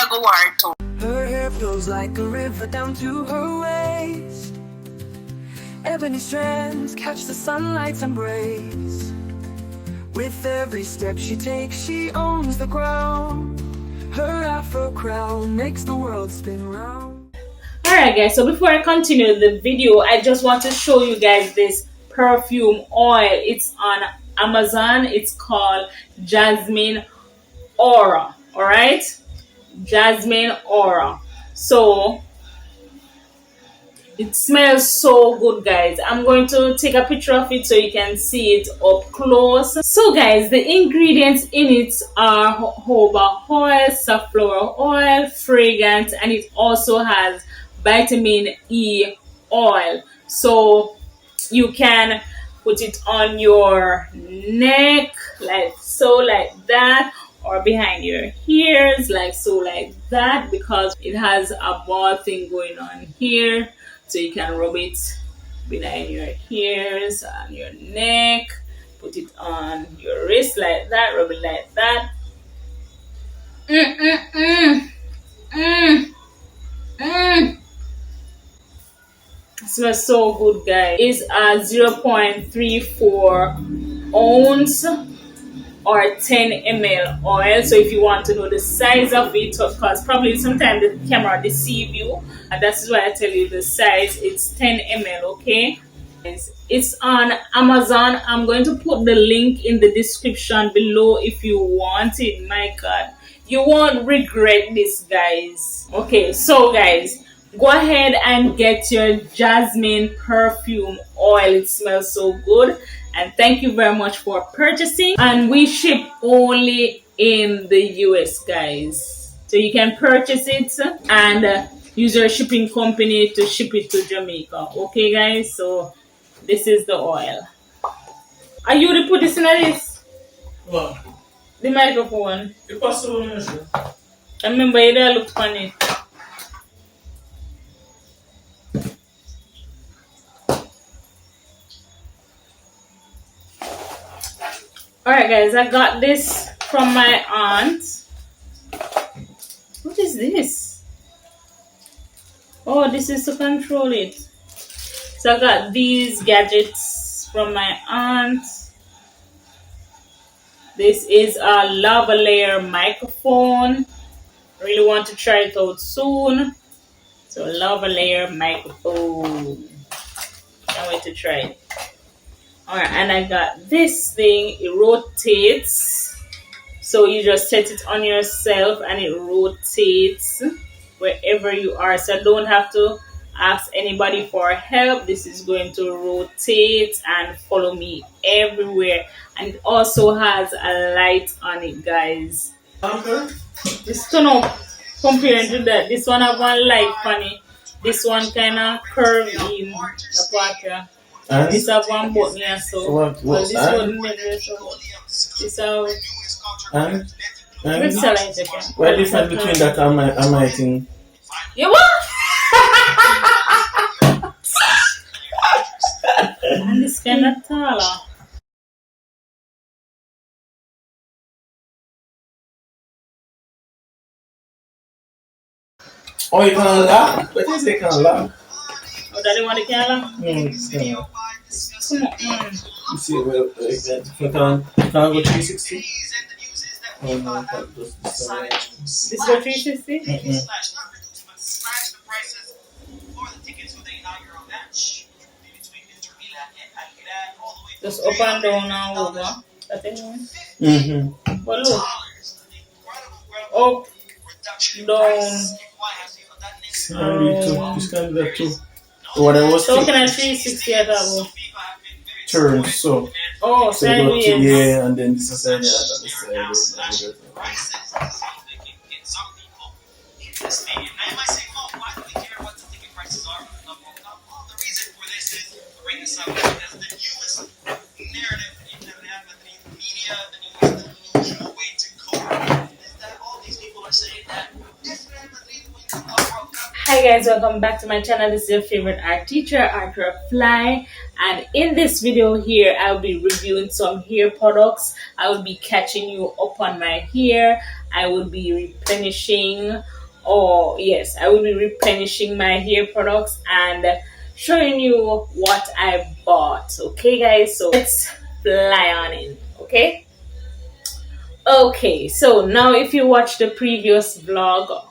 I go war too. Her hair flows like a river down to her waist. Ebony strands catch the sunlight's embrace. With every step she takes, she owns the ground. Her afro crown makes the world spin round. Alright guys, so before I continue the video, I just want to show you guys this perfume oil. It's on Amazon. It's called Jasmine Aura. Alright? Jasmine Aura. So it smells so good, guys. I'm going to take a picture of it so you can see it up close. So guys, the ingredients in it are jojoba oil, safflower oil, fragrance, and it also has vitamin E oil. So you can put it on your neck like so, like that, or behind your ears like so, like that, because it has a ball thing going on here. So you can rub it behind your ears, on your neck, put it on your wrist like that, rub it like that. It smells so good, guys. It's a 0.34 ounce or 10 ml oil. So if you want to know the size of it, of course, probably sometimes the camera deceive you, and that's why I tell you the size. It's 10 ml. Okay, it's on Amazon. I'm going to put the link in the description below if you want it. My god, you won't regret this, guys. Okay, so guys, go ahead and get your Jasmine perfume oil. It smells so good. And thank you very much for purchasing. And we ship only in the US, guys. So you can purchase it and use your shipping company to ship it to Jamaica. Okay, guys? So this is the oil. Are you to put this in this? What? The microphone. You pass the one, I remember you don't look funny. Alright guys, I got this from my aunt. What is this? Oh, this is to control it. So I got these gadgets from my aunt. This is a lavalier microphone. Really want to try it out soon. So lavalier microphone. Can't wait to try it. Alright, and I got this thing. It rotates. So you just set it on yourself and it rotates wherever you are. So I don't have to ask anybody for help. This is going to rotate and follow me everywhere. And it also has a light on it, guys. This turn up compared to that. This one have one light funny. This one kinda curve in the part. This have one button here, so this one never so. This have let's sell it again. What is the difference between that and my thing? Yeah, what? And this kind of taller. Oh, you can laugh? What is it can laugh? Oh, that the one that can laugh? Come on, You see, well, like that. If you can go 360? Oh no, just this go 360? Just up and down and over. That thing. But look. Up, down. This can do that too. So what I was So can I 360 at that? turn so. Oh, So you go to, sideways. yeah, and then this is the side. Hi guys, welcome back to my channel. This is your favorite art teacher, Arthur Fly, and in this video here I'll be reviewing some hair products. I will be catching you up on my hair. I would be replenishing, or yes, I will be replenishing my hair products and showing you what I bought. Okay, guys, so let's fly on in. Okay. Okay, so now if you watch the previous vlog,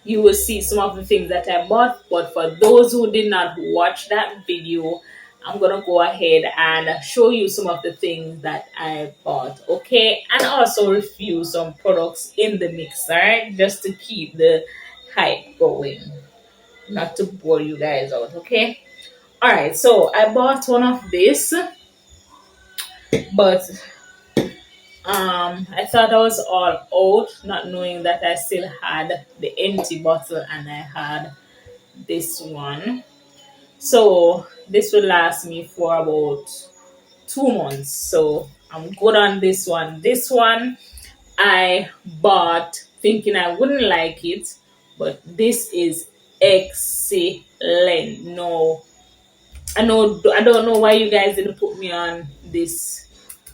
you will see some of the things that I bought. But for those who did not watch that video, I'm gonna go ahead and show you some of the things that I bought, okay? And also review some products in the mix, alright? Just to keep the hype going, not to bore you guys out, okay? Alright, so I bought one of this, but I thought I was all out, not knowing that I still had the empty bottle and I had this one. So this will last me for about 2 months. So I'm good on this one. This one I bought thinking I wouldn't like it, but this is excellent. No, I don't know why you guys didn't put me on this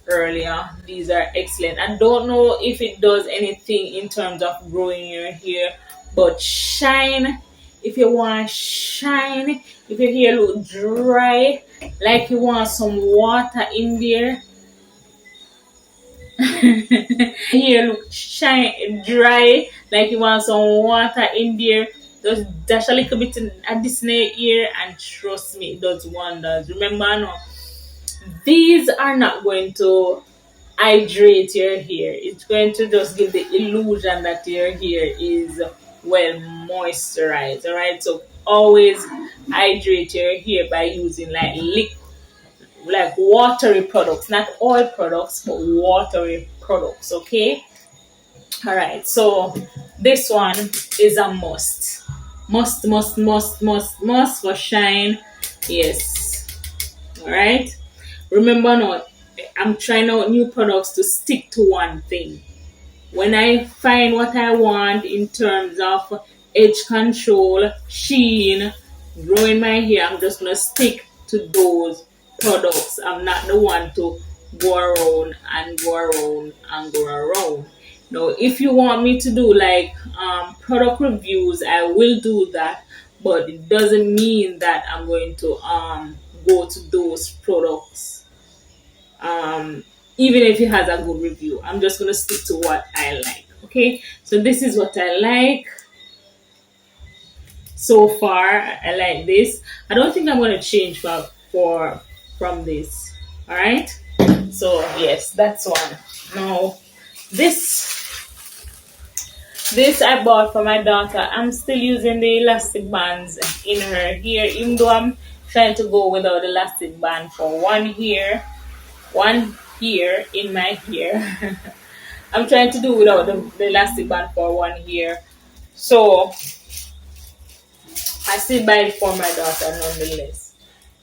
earlier. These are excellent. I don't know if it does anything in terms of growing your hair, but shine. If you want shine, if your hair look dry, like you want some water in there, hair look shine dry, like you want some water in there. Just dash a little bit in a Disney ear, and trust me, it does wonders. Remember, no, these are not going to hydrate your hair. It's going to just give the illusion that your hair is well moisturized. All right, so always hydrate your hair by using like watery products, not oil products, but watery products. Okay. All right, so this one is a must for shine. Yes. All right. Remember now, I'm trying out new products to stick to one thing. When I find what I want in terms of edge control, sheen, growing my hair, I'm just gonna stick to those products. I'm not the one to go around and go around and go around. Now, if you want me to do like product reviews, I will do that, but it doesn't mean that I'm going to go to those products even if it has a good review. I'm just gonna stick to what I like. Okay, so this is what I like so far. I like this. I don't think I'm gonna change from this. All right. So yes, that's one. Now this I bought for my daughter. I'm still using the elastic bands in her hair, even though I'm trying to go without elastic band for one here in my hair. I'm trying to do without the elastic band for one here. So I still buy it for my daughter nonetheless.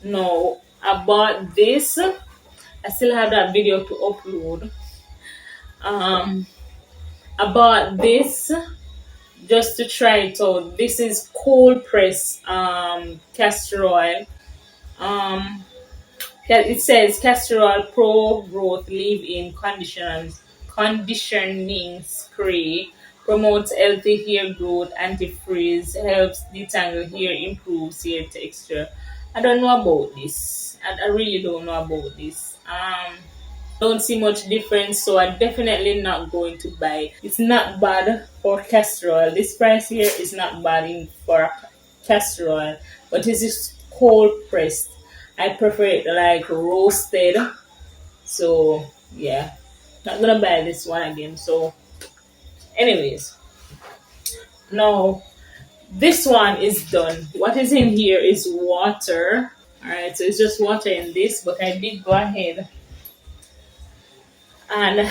No, I bought this. I still have that video to upload. I bought this just to try it out. This is cold press castor oil. Um, It says castor oil pro growth leave-in conditioning spray promotes healthy hair growth, anti-frizz, helps detangle hair, improves hair texture. I don't know about this. I really don't know about this. Don't see much difference, so I'm definitely not going to buy it. It's not bad for castor oil. This price here is not bad for castor oil, but this is cold pressed. I prefer it like roasted. So yeah, not gonna buy this one again. So, anyways, now this one is done. What is in here is water. All right, so it's just water in this, but I did go ahead and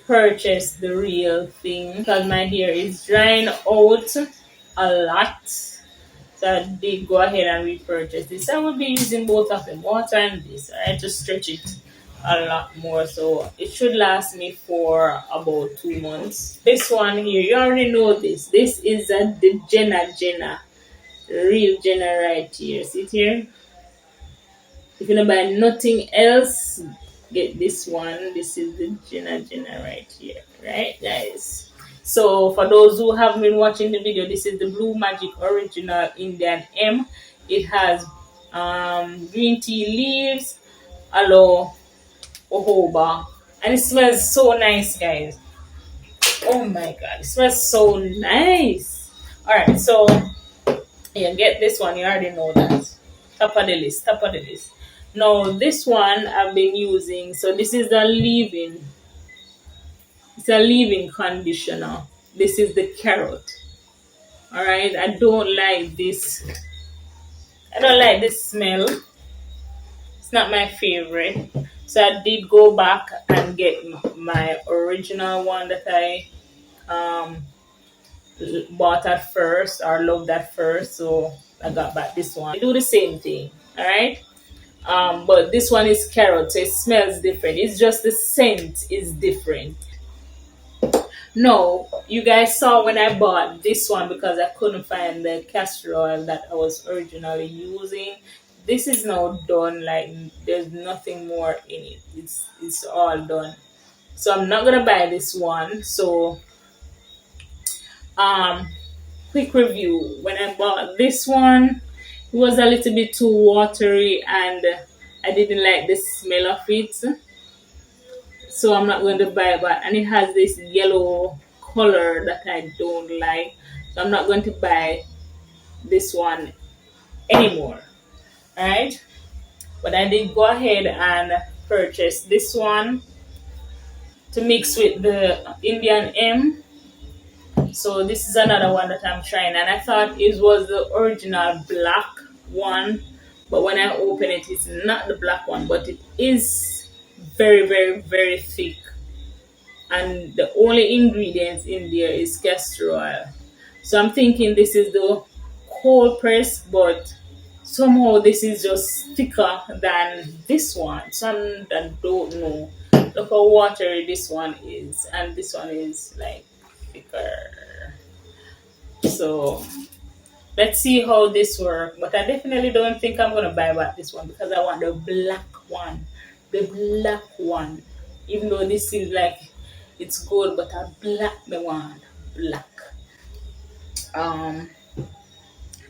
purchase the real thing because my hair is drying out a lot. So I did go ahead and repurchase this. I will be using both of them, water and this, alright, to stretch it a lot more. So it should last me for about 2 months. This one here, you already know this. This is the Jenna, the real Jenna right here. See it here? If you don't buy nothing else, get this one. This is the Jenna right here, right, guys? So for those who haven't been watching the video, this is the Blue Magic Original Indian M. It has green tea leaves, aloe, jojoba, and it smells so nice, guys. Oh my god, it smells so nice. Alright, so yeah, get this one. You already know that. Top of the list, top of the list. Now, this one I've been using. So this is the leave-in. It's a leave-in conditioner. This is the carrot. Alright, I don't like this. I don't like this smell. It's not my favorite. So I did go back and get my original one that I um bought at first or loved at first. So I got back this one. I do the same thing. Alright. But this one is carrot, so it smells different. It's just the scent is different. No, you guys saw when I bought this one because I couldn't find the castor oil that I was originally using. This is now done, like there's nothing more in it. It's all done. So I'm not gonna buy this one. So um quick review. When I bought this one, it was a little bit too watery and I didn't like the smell of it. So I'm not going to buy it back. And it has this yellow color that I don't like. So I'm not going to buy this one anymore. Alright? But I did go ahead and purchase this one to mix with the Indian M. So this is another one that I'm trying, and I thought it was the original black one, but when I open it, it's not the black one, but it is very, very, very thick, and the only ingredients in there is castor oil. So I'm thinking this is the cold press, but somehow this is just thicker than this one. So I don't know. Look how watery this one is, and this one is like thicker. So let's see how this works. But I definitely don't think I'm gonna buy back this one because I want the black one. The black one. Even though this is like it's good, but I black me one. Black. Um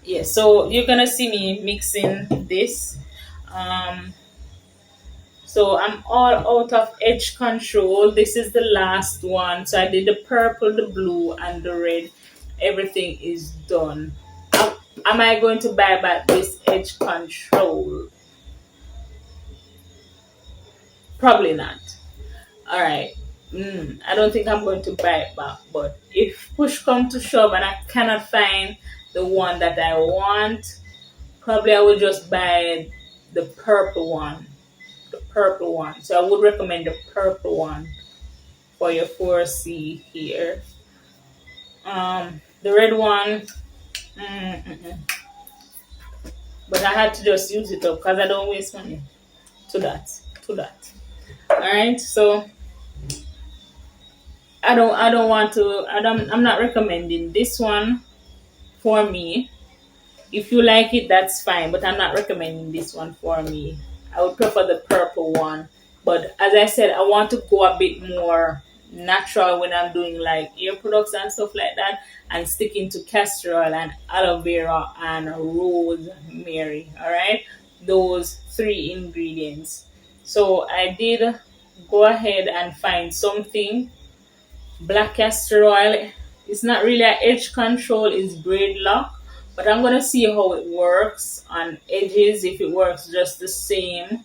yeah, so you're gonna see me mixing this. Um so I'm all out of edge control. This is the last one. So I did the purple, the blue, and the red. Everything is done. Am I going to buy back this edge control? Probably not. Alright. I don't think I'm going to buy it back. But if push come to shove and I cannot find the one that I want, probably I will just buy the purple one. The purple one. So I would recommend the purple one for your 4C here. The red one, but I had to just use it up because I don't waste money. To that. All right, so I'm not recommending this one for me. If you like it, that's fine, but I'm not recommending this one for me. I would prefer the purple one. But as I said, I want to go a bit more natural when I'm doing like ear products and stuff like that, and sticking to castor oil and aloe vera and rosemary. All right, those 3 ingredients. So I did go ahead and find something. Black castor oil. It's not really an edge control, it's braid lock, but I'm gonna see how it works on edges, if it works just the same.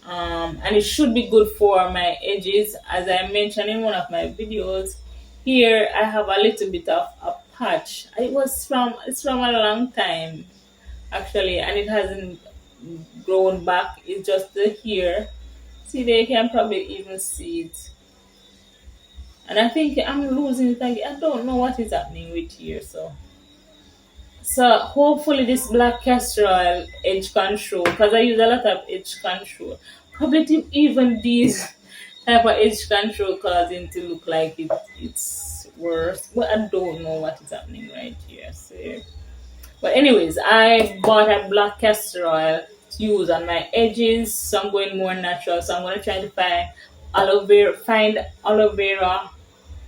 And it should be good for my edges. As I mentioned in one of my videos, here I have a little bit of a patch. It's from a long time actually, and it hasn't grown back. It's just the here. See, they can probably even see it. And I think I'm losing it again. I don't know what is happening with here. So hopefully this black castor oil edge control, because I use a lot of edge control. Probably even these type of edge control causing to look like it's worse. But I don't know what is happening right here. So, but anyways, I bought a black castor oil to use on my edges. So I'm going more natural. So I'm gonna try to find aloe vera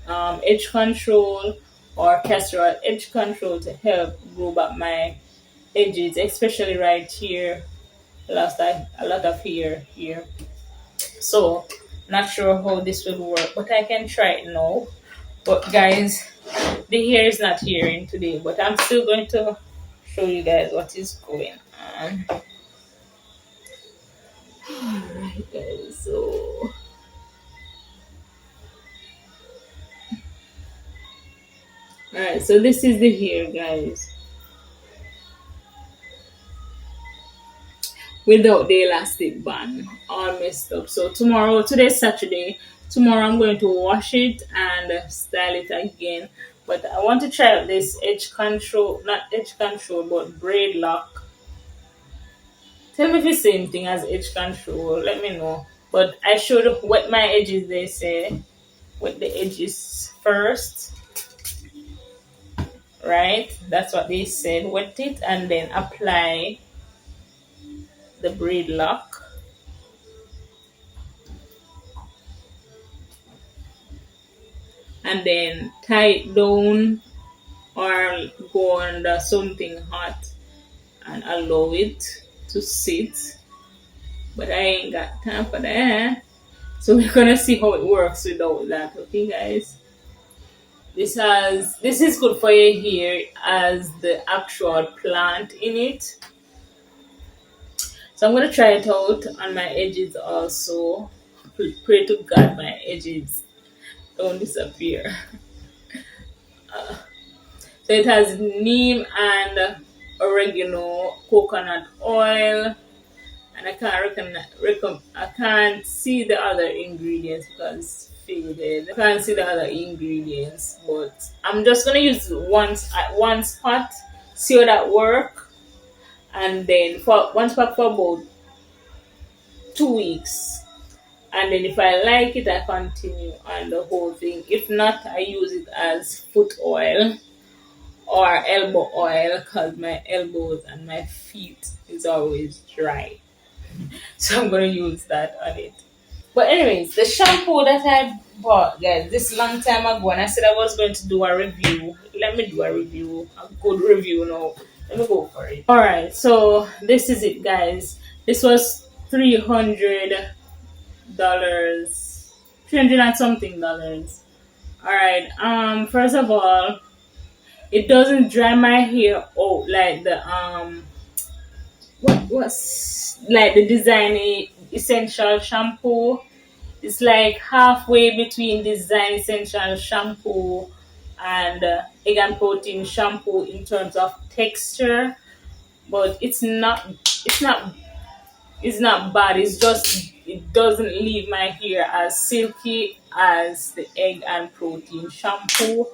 edge control or castor oil edge control to help grow back my edges, especially right here. Lost a lot of hair here. So not sure how this will work, but I can try it now. But guys, the hair is not hearing today, but I'm still going to show you guys what is going on. Alright guys, so alright, so this is the hair guys. Without the elastic band, all messed up. So today's Saturday. Tomorrow I'm going to wash it and style it again. But I want to try out this edge control, not edge control, but braid lock. Tell me if it's the same thing as edge control. Let me know. But I should wet my edges. They say wet the edges first, right? That's what they said. Wet it and then apply the braid lock. And then tie it down or go under something hot and allow it to sit. But I ain't got time for that. So we're gonna see how it works without that, okay guys? This is good for your hair as the actual plant in it. So I'm gonna try it out on my edges also. Pray to God my edges don't disappear. So it has neem and oregano, coconut oil, and I can't see the other ingredients because it's faded. I can't see the other ingredients, but I'm just gonna use once at one spot, see how that work, and then for one spot for about 2 weeks. And then if I like it, I continue on the whole thing. If not, I use it as foot oil or elbow oil because my elbows and my feet is always dry. So I'm gonna use that on it. But anyways, the shampoo that I bought, guys, this long time ago, and I said I was going to do a review. Let me do a review, a good review now. Let me go for it. Alright, so this is it guys. This was $300, 300 and something dollars. Alright, first of all, it doesn't dry my hair out like the what's like the design essential shampoo. It's like halfway between design essential shampoo and egg and protein shampoo in terms of texture, but it's not bad. It's just it doesn't leave my hair as silky as the egg and protein shampoo.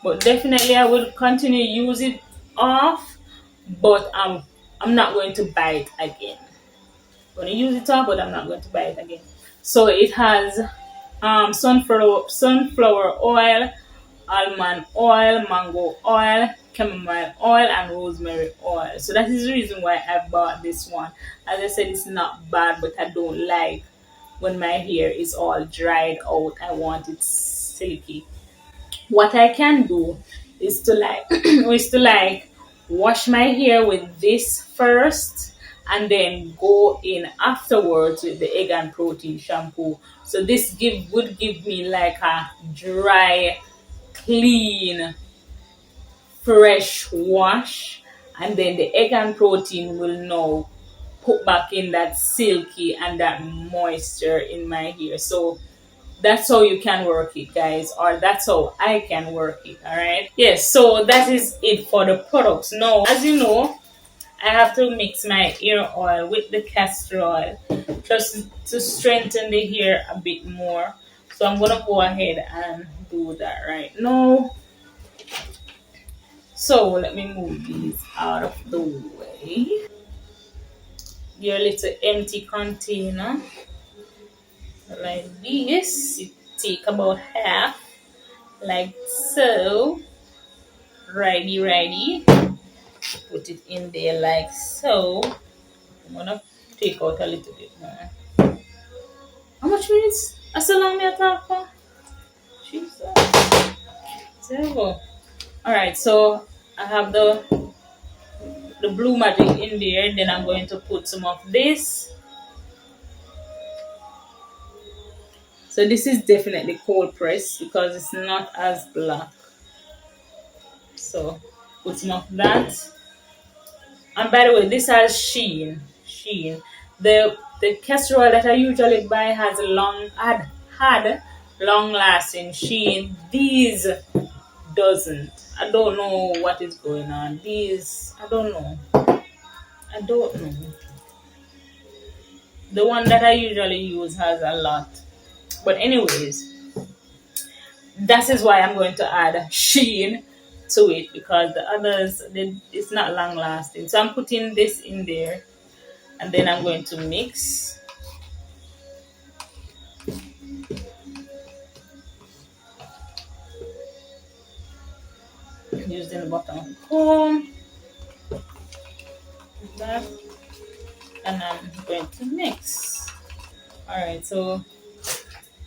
But definitely I will continue use it off, but I'm not going to buy it again. I'm going to use it off, but I'm not going to buy it again. So it has sunflower oil, almond oil, mango oil, chamomile oil, and rosemary oil. So that is the reason why I bought this one. As I said, it's not bad, but I don't like when my hair is all dried out. I want it silky. What I can do is to wash my hair with this first and then go in afterwards with the egg and protein shampoo. So this would give me like a dry, clean, fresh wash, and then the egg and protein will now put back in that silky and that moisture in my hair. So that's how you can work it guys, or that's how I can work it. All right, yes, so that is it for the products. Now as you know, I have to mix my ear oil with the castor oil just to strengthen the hair a bit more. So I'm gonna go ahead and do that right now. So let me move these out of the way. Your little empty container like this. You take about half like so. Righty. Put it in there like so. I'm gonna take out a little bit more. How much minutes? That's so long me talk for? Jesus. Terrible. Alright, so I have the blue magic in there. Then I'm going to put some of this. So this is definitely cold press because it's not as black. So put some of that. And by the way, this has sheen. Sheen. The castor oil that I usually buy has a had long lasting sheen. These doesn't. I don't know what is going on. These I don't know. I don't know. The one that I usually use has a lot. But anyways, that is why I'm going to add sheen to it because the others it's not long lasting. So I'm putting this in there and then I'm going to mix using the bottom comb like that, and I'm going to mix. Alright, so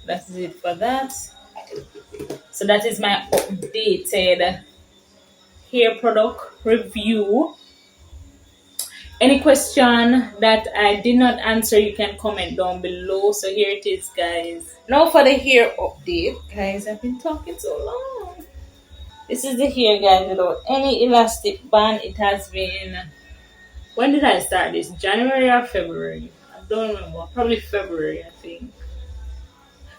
that's it for that. So that is my updated hair product review. Any question that I did not answer, you can comment down below. So here it is, guys. Now for the hair update. Guys, I've been talking so long. This is the hair, guys, without any elastic band. It has been, when did I start this? January or February? I don't remember. Probably February, I think.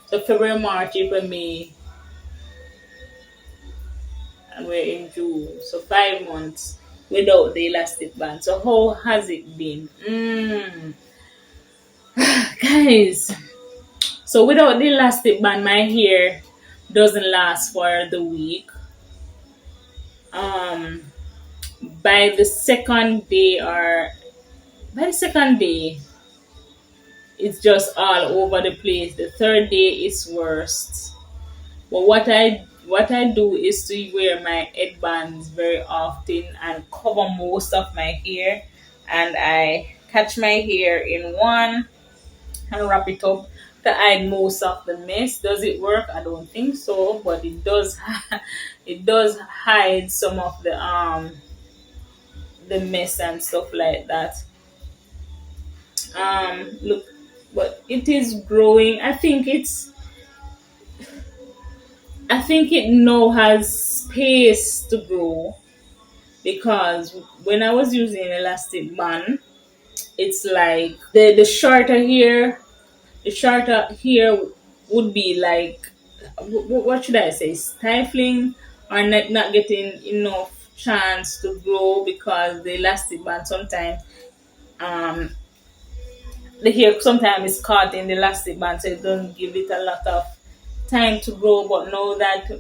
So February, March, April, May, and we're in June. So 5 months without the elastic band. So how has it been? Guys, so without the elastic band, my hair doesn't last for the week. By the second day, it's just all over the place. The third day is worst. But what I do is to wear my headbands very often and cover most of my hair, and I catch my hair in one and wrap it up to hide most of the mess. Does it work? I don't think so, but it does. It does hide some of the mess and stuff like that. Look, but it is growing. I think it now has space to grow because when I was using elastic band, it's like the shorter here would be like, what should I say, stifling or not getting enough chance to grow because the elastic band sometimes um the hair sometimes is caught in the elastic band, so it doesn't give it a lot of time to grow. But now that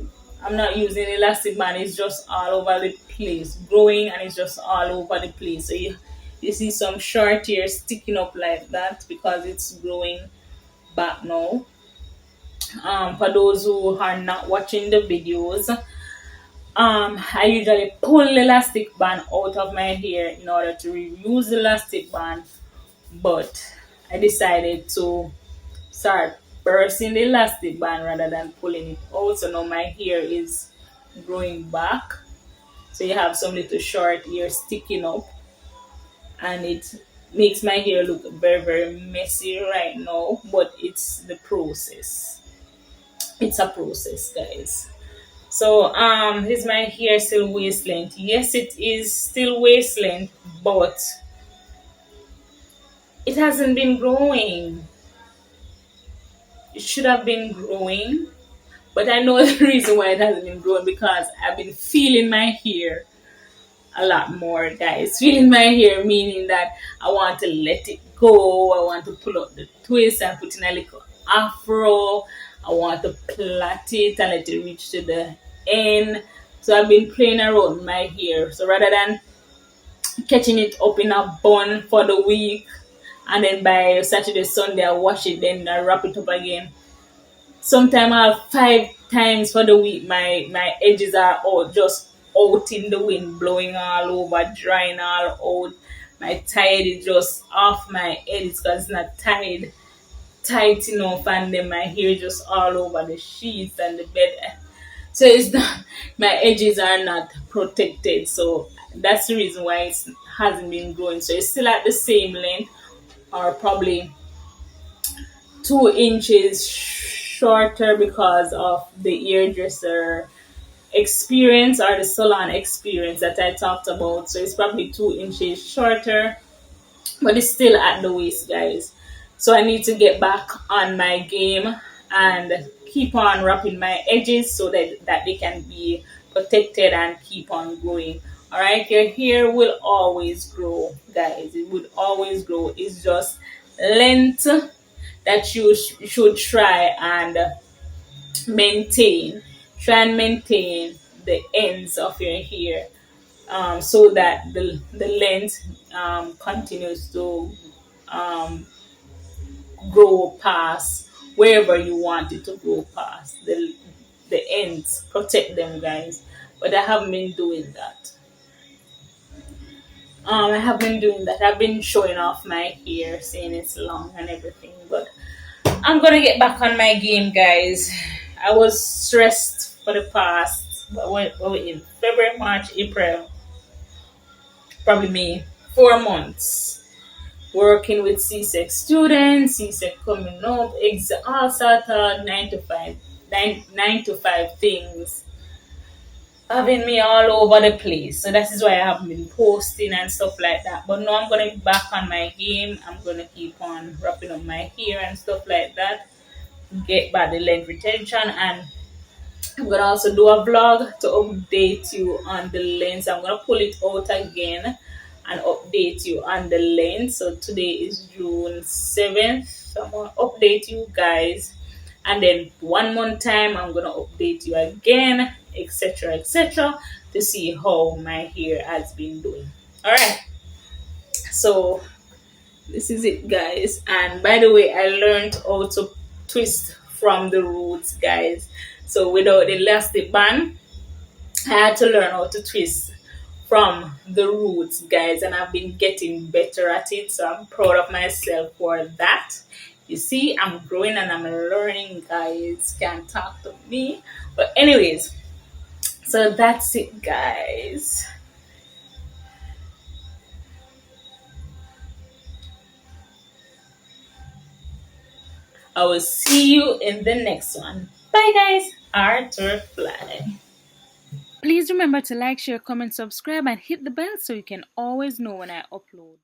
I'm not using elastic band, it's just all over the place growing, and it's just all over the place. So you see some short hair sticking up like that because it's growing back now. For those who are not watching the videos, I usually pull the elastic band out of my hair in order to reuse the elastic band, but I decided to start bursting the elastic band rather than pulling it out. So now my hair is growing back. So you have some little short hair sticking up, and it makes my hair look very, very messy right now, but it's the process. It's a process, guys. So is my hair still waist length? Yes, it is still waist length, but it hasn't been growing. It should have been growing, but I know the reason why it hasn't been growing because I've been feeling my hair a lot more, guys. Feeling my hair meaning that I want to let it go. I want to pull out the twist and put in a little afro. I want to plait it and let it reach to the end. So I've been playing around with my hair. So rather than catching it up in a bun for the week and then by Saturday, Sunday I wash it, then I wrap it up again. Sometimes I'll 5 times for the week. My edges are all just out in the wind, blowing all over, drying all out. My tie is just off my head because it's not tied. tight enough, and then my hair just all over the sheets and the bed. So it's not, my edges are not protected. So that's the reason why it hasn't been growing. So it's still at the same length, or probably 2 inches shorter because of the hairdresser experience or the salon experience that I talked about. So it's probably 2 inches shorter, but it's still at the waist, guys. So I need to get back on my game and keep on wrapping my edges so that they can be protected and keep on growing. All right, your hair will always grow, guys. It would always grow. It's just length that you should try and maintain. Try and maintain the ends of your hair, so that the length continues to um, grow past wherever you want it to grow past. The ends, protect them, guys. But I haven't been doing that. I have been doing that. I've been showing off my hair, saying it's long and everything. But I'm gonna get back on my game, guys. I was stressed for the past, what were we in February, March, April, probably May, 4 months. Working with CSEC students, CSEC coming up, all sort of 9 to 5, 9 to 5 things, having me all over the place. So that is why I haven't been posting and stuff like that. But now I'm gonna be back on my game. I'm gonna keep on wrapping up my hair and stuff like that. Get back the length retention, and I'm gonna also do a vlog to update you on the lens. I'm gonna pull it out again and update you on the lens. So today is June 7th. So I'm gonna update you guys, and then 1 month time I'm gonna update you again, etc., etc., to see how my hair has been doing. All right. So this is it, guys. And by the way, I learned how to twist from the roots, guys. So without the elastic band, I had to learn how to twist from the roots, guys, and I've been getting better at it. So I'm proud of myself for that. You see, I'm growing and I'm learning, guys. Can't talk to me. But anyways, so that's it, guys. I will see you in the next one. Bye, guys. Arthur Fly. Please remember to like, share, comment, subscribe, and hit the bell so you can always know when I upload.